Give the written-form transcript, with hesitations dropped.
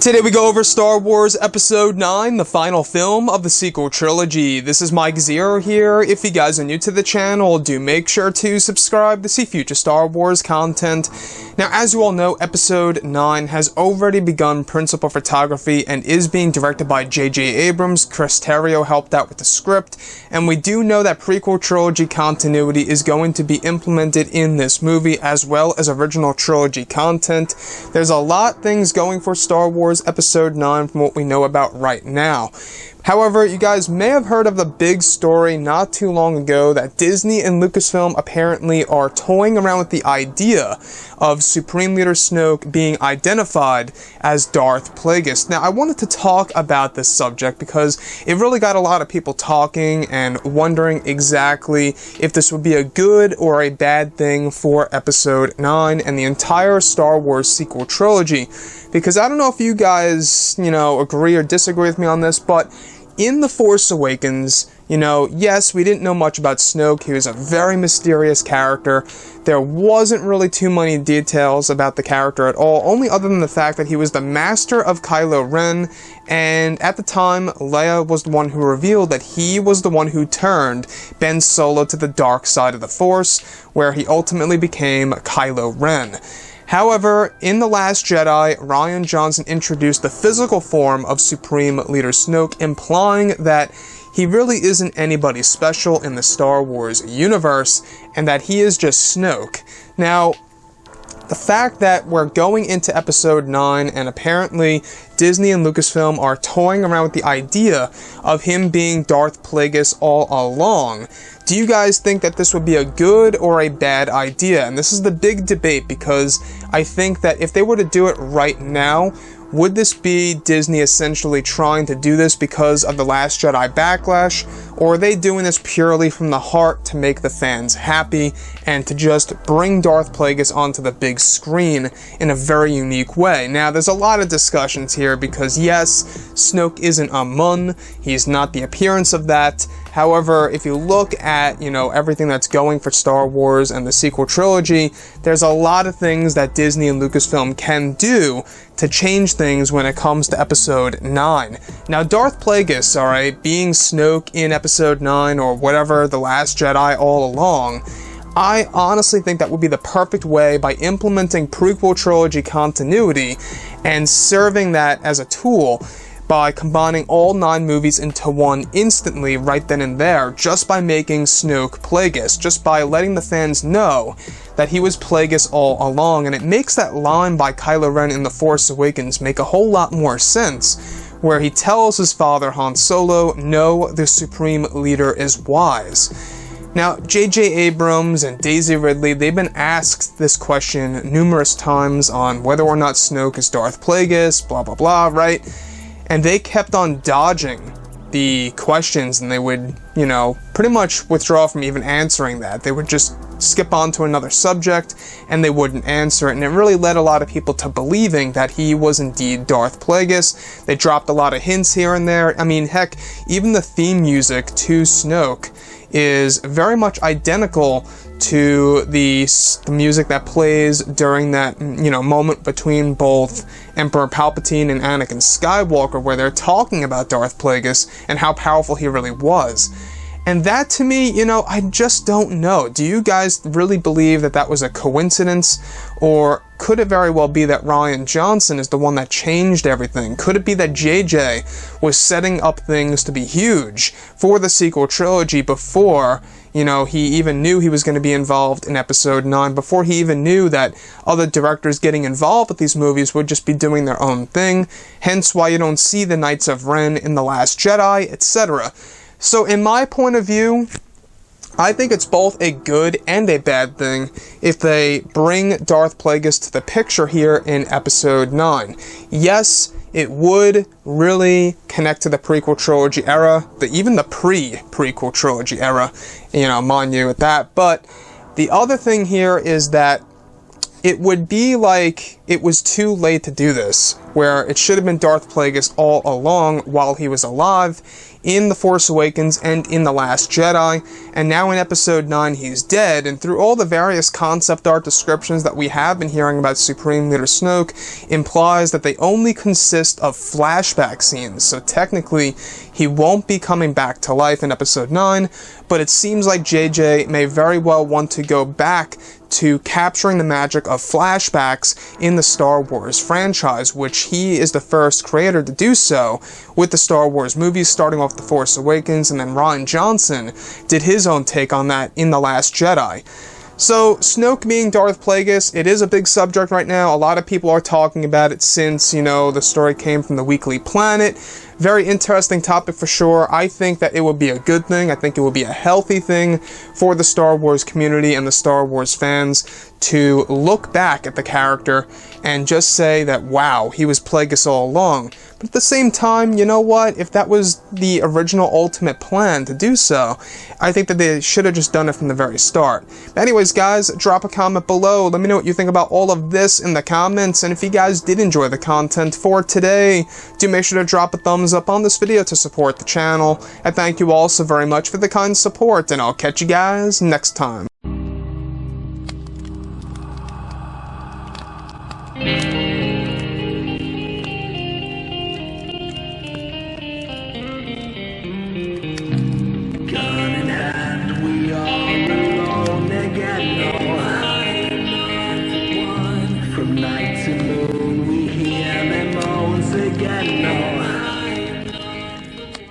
Today we go over Star Wars Episode 9, the final film of the sequel trilogy. This is Mike Zero here. If you guys are new to the channel, do make sure to subscribe to see future Star Wars content. Now, as you all know, Episode 9 has already begun principal photography and is being directed by J.J. Abrams. Chris Terrio helped out with the script, and we do know that prequel trilogy continuity is going to be implemented in this movie, as well as original trilogy content. There's a lot of things going for Star Wars Episode 9 from what we know about right now. However, you guys may have heard of the big story not too long ago that Disney and Lucasfilm apparently are toying around with the idea of Supreme Leader Snoke being identified as Darth Plagueis. Now, I wanted to talk about this subject because it really got a lot of people talking and wondering exactly if this would be a good or a bad thing for Episode 9 and the entire Star Wars sequel trilogy. Because I don't know if you guys, agree or disagree with me on this, but in The Force Awakens, yes, we didn't know much about Snoke. He was a very mysterious character. There wasn't really too many details about the character at all, only other than the fact that he was the master of Kylo Ren, and at the time, Leia was the one who revealed that he was the one who turned Ben Solo to the dark side of the Force, where he ultimately became Kylo Ren. However, in The Last Jedi, Rian Johnson introduced the physical form of Supreme Leader Snoke, implying that he really isn't anybody special in the Star Wars universe, and that he is just Snoke. Now, the fact that we're going into Episode 9, and apparently Disney and Lucasfilm are toying around with the idea of him being Darth Plagueis all along, do you guys think that this would be a good or a bad idea? And this is the big debate, because I think that if they were to do it right now, would this be Disney essentially trying to do this because of The Last Jedi backlash, or are they doing this purely from the heart to make the fans happy and to just bring Darth Plagueis onto the big screen in a very unique way? Now, there's a lot of discussions here because, yes, Snoke isn't a Mun, he's not the appearance of that. However, if you look at, everything that's going for Star Wars and the sequel trilogy, there's a lot of things that Disney and Lucasfilm can do to change things when it comes to Episode 9. Now, Darth Plagueis, alright, being Snoke in Episode 9 or whatever, The Last Jedi all along, I honestly think that would be the perfect way by implementing prequel trilogy continuity and serving that as a tool by combining all 9 movies into one instantly right then and there, just by making Snoke Plagueis, just by letting the fans know that he was Plagueis all along, and it makes that line by Kylo Ren in The Force Awakens make a whole lot more sense, where he tells his father Han Solo, "No, the Supreme Leader is wise." Now, J.J. Abrams and Daisy Ridley, they've been asked this question numerous times on whether or not Snoke is Darth Plagueis, blah blah blah, right? And they kept on dodging the questions, and they would, pretty much withdraw from even answering that. They would just skip on to another subject, and they wouldn't answer it, and it really led a lot of people to believing that he was indeed Darth Plagueis. They dropped a lot of hints here and there. I mean, heck, even the theme music to Snoke is very much identical to the music that plays during that, moment between both Emperor Palpatine and Anakin Skywalker, where they're talking about Darth Plagueis and how powerful he really was. And that, to me, I just don't know. Do you guys really believe that that was a coincidence? Or could it very well be that Rian Johnson is the one that changed everything? Could it be that JJ was setting up things to be huge for the sequel trilogy before, he even knew he was going to be involved in Episode 9, before he even knew that other directors getting involved with these movies would just be doing their own thing, hence why you don't see the Knights of Ren in The Last Jedi, etc. So in my point of view, I think it's both a good and a bad thing if they bring Darth Plagueis to the picture here in Episode 9. Yes, it would really connect to the prequel trilogy era, even the pre-prequel trilogy era, mind you, with that. But the other thing here is that it would be like it was too late to do this, where it should have been Darth Plagueis all along while he was alive in The Force Awakens and in The Last Jedi, and now in Episode 9 he's dead, and through all the various concept art descriptions that we have been hearing about Supreme Leader Snoke, implies that they only consist of flashback scenes, so technically he won't be coming back to life in Episode 9, but it seems like JJ may very well want to go back to capturing the magic of flashbacks in the Star Wars franchise, which he is the first creator to do so with the Star Wars movies, starting off The Force Awakens, and then Rian Johnson did his own take on that in The Last Jedi. So, Snoke being Darth Plagueis, it is a big subject right now. A lot of people are talking about it since, the story came from the Weekly Planet. Very interesting topic for sure. I think that it would be a good thing. I think it would be a healthy thing for the Star Wars community and the Star Wars fans to look back at the character and just say that, wow, he was Plagueis all along. But at the same time, you know what? If that was the original ultimate plan to do so, I think that they should have just done it from the very start. But anyways, guys, drop a comment below. Let me know what you think about all of this in the comments. And if you guys did enjoy the content for today, do make sure to drop a thumbs up on this video to support the channel. And thank you all so very much for the kind support, and I'll catch you guys next time.